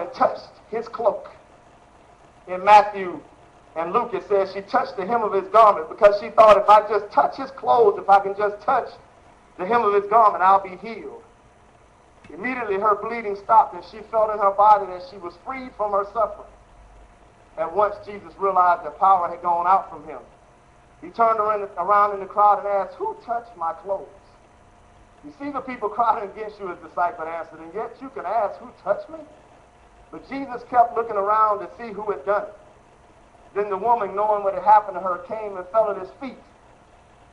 and touched his cloak. In Matthew and Luke, it says she touched the hem of his garment because she thought, if I just touch his clothes, if I can just touch the hem of his garment, I'll be healed. Immediately her bleeding stopped, and she felt in her body that she was freed from her suffering. At once Jesus realized that power had gone out from him. He turned around in the crowd and asked, "Who touched my clothes?" You see the people crowding against you, his disciple answered, and yet you can ask, "Who touched me?" But Jesus kept looking around to see who had done it. Then the woman, knowing what had happened to her, came and fell at his feet,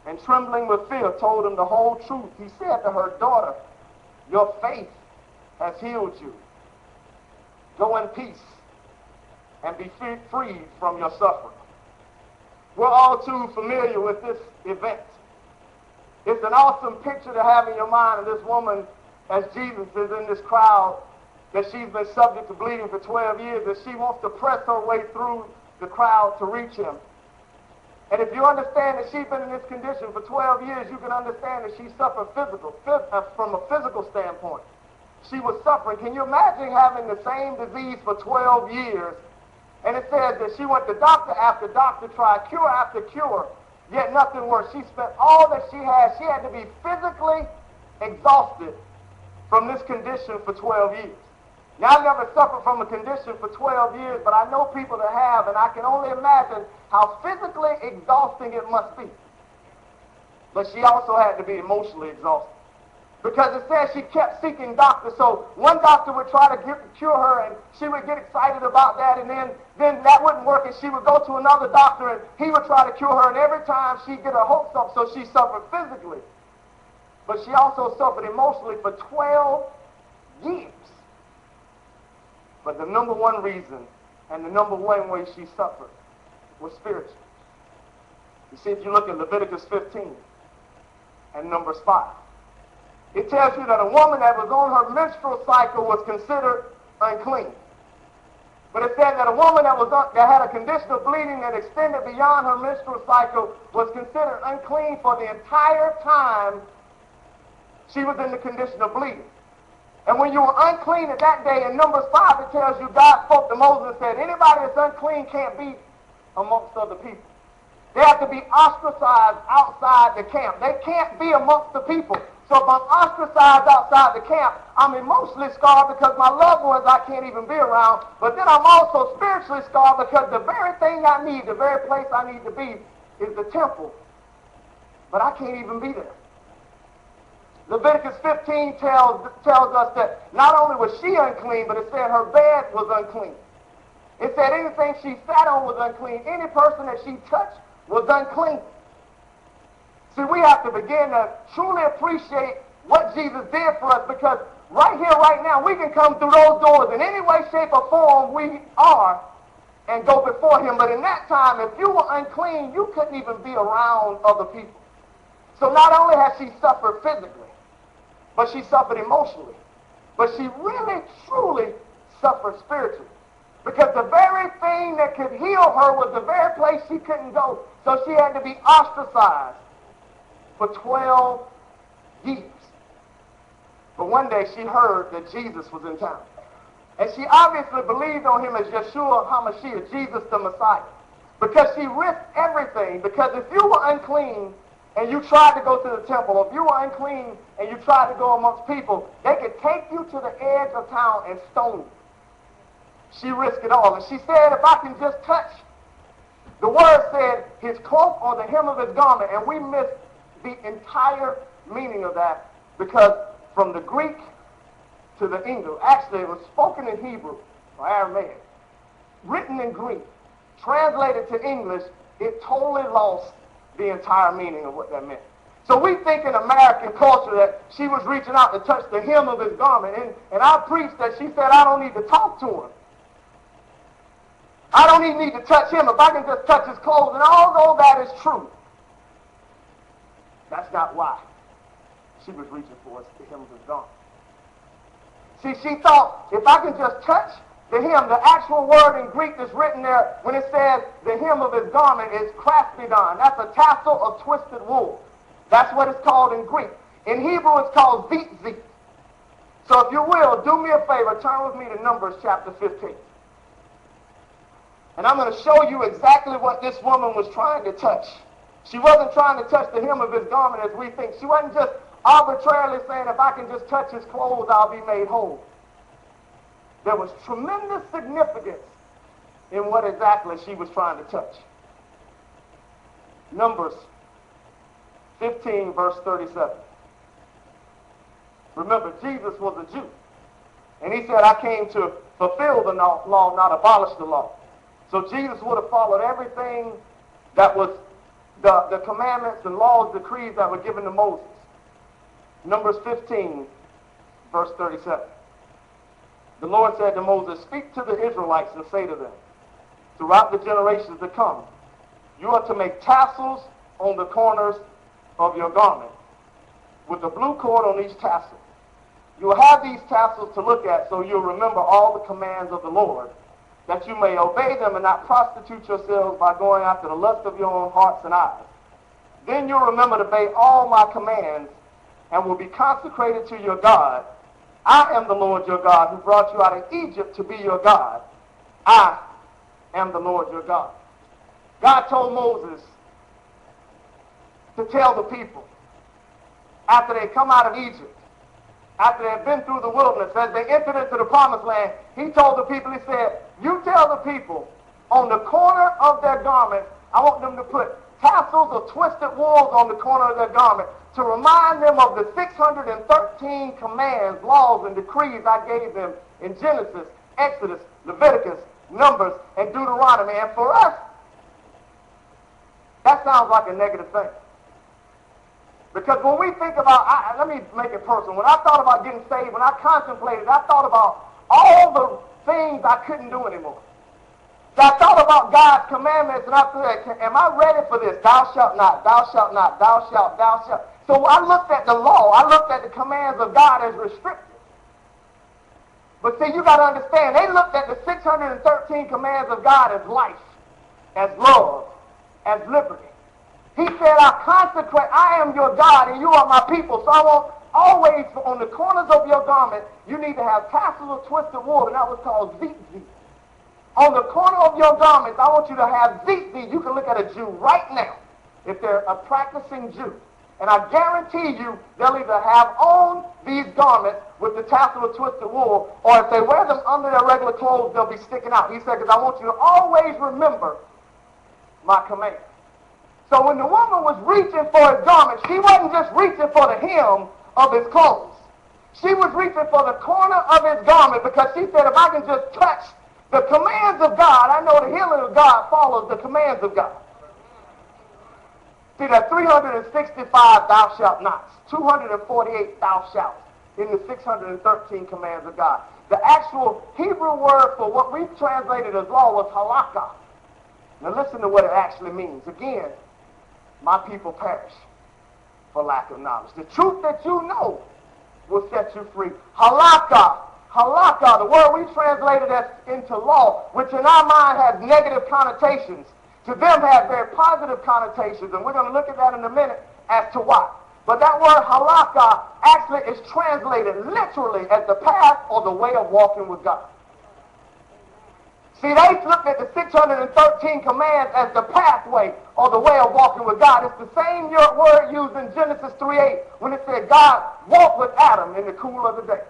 and trembling with fear told him the whole truth. He said to her, "Daughter, your faith has healed you. Go in peace and be freed from your suffering." We're all too familiar with this event. It's an awesome picture to have in your mind of this woman as Jesus is in this crowd, that she's been subject to bleeding for 12 years, that she wants to press her way through the crowd to reach him. And if you understand that she's been in this condition for 12 years, you can understand that she suffered from a physical standpoint. She was suffering. Can you imagine having the same disease for 12 years? And it says that she went to doctor after doctor, tried cure after cure, yet nothing worked. She spent all that she had. She had to be physically exhausted from this condition for 12 years. Now, I've never suffered from a condition for 12 years, but I know people that have, and I can only imagine how physically exhausting it must be. But she also had to be emotionally exhausted, because it says she kept seeking doctors. So one doctor would try to cure her, and she would get excited about that, and then that wouldn't work, and she would go to another doctor, and he would try to cure her, and every time she'd get her hopes up, so she suffered physically. But she also suffered emotionally for 12 years. But the number one reason and the number one way she suffered was spiritual. You see, if you look at Leviticus 15 and Numbers 5, it tells you that a woman that was on her menstrual cycle was considered unclean. But it said that a woman that had a condition of bleeding that extended beyond her menstrual cycle was considered unclean for the entire time she was in the condition of bleeding. And when you were unclean at that day, in Numbers 5, it tells you God spoke to Moses and said, anybody that's unclean can't be amongst other people. They have to be ostracized outside the camp. They can't be amongst the people. So if I'm ostracized outside the camp, I'm emotionally scarred because my loved ones I can't even be around. But then I'm also spiritually scarred because the very thing I need, the very place I need to be, is the temple. But I can't even be there. Leviticus 15 tells us that not only was she unclean, but it said her bed was unclean. It said anything she sat on was unclean. Any person that she touched was unclean. See, we have to begin to truly appreciate what Jesus did for us, because right here, right now, we can come through those doors in any way, shape, or form we are and go before him. But in that time, if you were unclean, you couldn't even be around other people. So not only has she suffered physically, but she suffered emotionally. But she really, truly suffered spiritually. Because the very thing that could heal her was the very place she couldn't go. So she had to be ostracized for 12 years. But one day she heard that Jesus was in town. And she obviously believed on him as Yeshua HaMashiach, Jesus the Messiah. Because she risked everything. Because if you were unclean and you tried to go to the temple, if you were unclean and you tried to go amongst people, they could take you to the edge of town and stone you. She risked it all. And she said, if I can just touch, the word said, his cloak or the hem of his garment. And we missed the entire meaning of that, because from the Greek to the English, actually it was spoken in Hebrew or Aramaic, written in Greek, translated to English, it totally lost the entire meaning of what that meant. So we think in American culture that she was reaching out to touch the hem of his garment. And I preached that she said, I don't need to talk to him. I don't even need to touch him if I can just touch his clothes. And although that is true, that's not why she was reaching for the hem of his garment. See, she thought, if I can just touch the hem, the actual word in Greek that's written there, when it says the hem of his garment, is kraspidon. That's a tassel of twisted wool. That's what it's called in Greek. In Hebrew, it's called zitzit. So if you will, do me a favor, turn with me to Numbers chapter 15. And I'm going to show you exactly what this woman was trying to touch. She wasn't trying to touch the hem of his garment as we think. She wasn't just arbitrarily saying, if I can just touch his clothes, I'll be made whole. There was tremendous significance in what exactly she was trying to touch. Numbers 15, verse 37. Remember, Jesus was a Jew. And he said, I came to fulfill the law, not abolish the law. So Jesus would have followed everything that was the commandments and laws, decrees that were given to Moses. Numbers 15, verse 37. The Lord said to Moses, speak to the Israelites and say to them, throughout the generations to come, you are to make tassels on the corners of your garment, with the blue cord on each tassel. You will have these tassels to look at, so you'll remember all the commands of the Lord, that you may obey them and not prostitute yourselves by going after the lust of your own hearts and eyes. Then you'll remember to obey all my commands and will be consecrated to your God. I am the Lord your God who brought you out of Egypt to be your God. I am the Lord your God. God told Moses to tell the people, after they come out of Egypt, after they had been through the wilderness, as they entered into the promised land, he told the people, he said, you tell the people, on the corner of their garment, I want them to put tassels of twisted wools on the corner of their garment to remind them of the 613 commands, laws, and decrees I gave them in Genesis, Exodus, Leviticus, Numbers, and Deuteronomy. And for us, that sounds like a negative thing. Because when we think about, let me make it personal. When I thought about getting saved, when I contemplated, I thought about all the things I couldn't do anymore. So I thought about God's commandments, and I said, am I ready for this? Thou shalt not, thou shalt not, thou shalt, thou shalt. So I looked at the law. I looked at the commands of God as restrictive. But see, you got to understand, they looked at the 613 commands of God as life, as love, as liberty. He said, I am your God and you are my people. So I want always on the corners of your garment, you need to have tassels of twisted wool, and that was called tzitzit. On the corner of your garments, I want you to have tzitzit. You can look at a Jew right now, if they're a practicing Jew. And I guarantee you, they'll either have on these garments with the tassel of twisted wool, or if they wear them under their regular clothes, they'll be sticking out. He said, because I want you to always remember my command. So when the woman was reaching for his garment, she wasn't just reaching for the hem of his clothes. She was reaching for the corner of his garment, because she said, if I can just touch the commands of God, I know the healing of God follows the commands of God. See, that 365 thou shalt nots, 248 thou shalt in the 613 commands of God. The actual Hebrew word for what we've translated as law was halakha. Now listen to what it actually means. Again, my people perish for lack of knowledge. The truth that you know will set you free. Halakha. Halakha, the word we translated as into law, which in our mind has negative connotations, to them has very positive connotations, and we're going to look at that in a minute as to why. But that word halakha actually is translated literally as the path or the way of walking with God. See, they looked at the 613 commands as the pathway or the way of walking with God. It's the same word used in Genesis 3:8 when it said God walked with Adam in the cool of the day.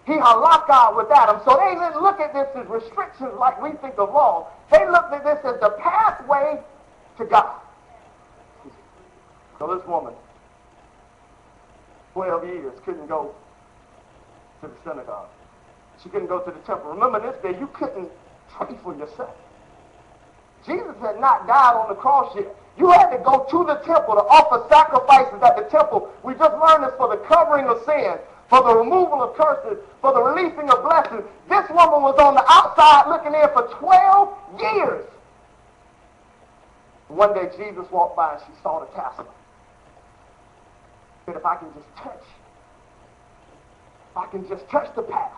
He halakha with Adam. So they didn't look at this as restrictions like we think of law. They looked at this as the pathway to God. So this woman, 12 years, couldn't go to the synagogue. She couldn't go to the temple. Remember this day, you couldn't pray for yourself. Jesus had not died on the cross yet. You had to go to the temple to offer sacrifices at the temple. We just learned this for the covering of sin, for the removal of curses, for the releasing of blessings. This woman was on the outside looking in for 12 years. One day Jesus walked by and she saw the tassel. She said, if I can just touch the path,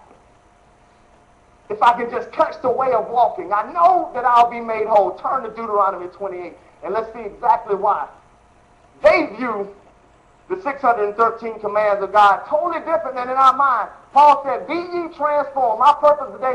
if I can just touch the way of walking, I know that I'll be made whole. Turn to Deuteronomy 28 and let's see exactly why. They view the 613 commands of God totally different than in our mind. Paul said, be ye transformed. My purpose today